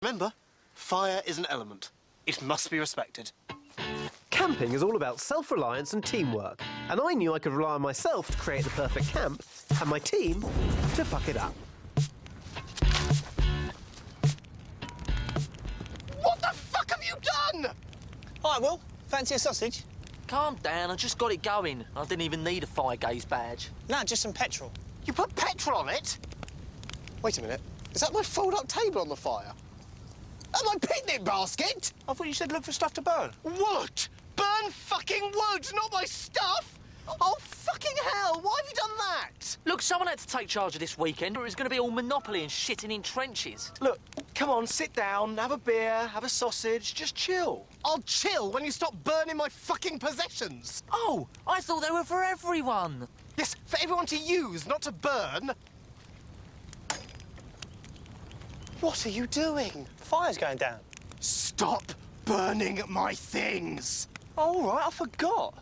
Remember, fire is an element. It must be respected. Camping is all about self-reliance and teamwork, and I knew I could rely on myself to create the perfect camp, and my team to fuck it up. What the fuck have you done? Hi, Will. Fancy a sausage? Calm down, I just got it going. I didn't even need a fire gaze badge. No, just some petrol. You put petrol on it? Wait a minute. Is that my fold-up table on the fire? And my picnic basket? I thought you said look for stuff to burn. Wood! Burn fucking wood, not my stuff! Oh, fucking hell, why have you done that? Look, someone had to take charge of this weekend or it's going to be all Monopoly and shitting in trenches. Look, come on, sit down, have a beer, have a sausage, just chill. I'll chill when you stop burning my fucking possessions. Oh, I thought they were for everyone. Yes, for everyone to use, not to burn. What are you doing? Fire's going down. Stop burning my things. All right, I forgot.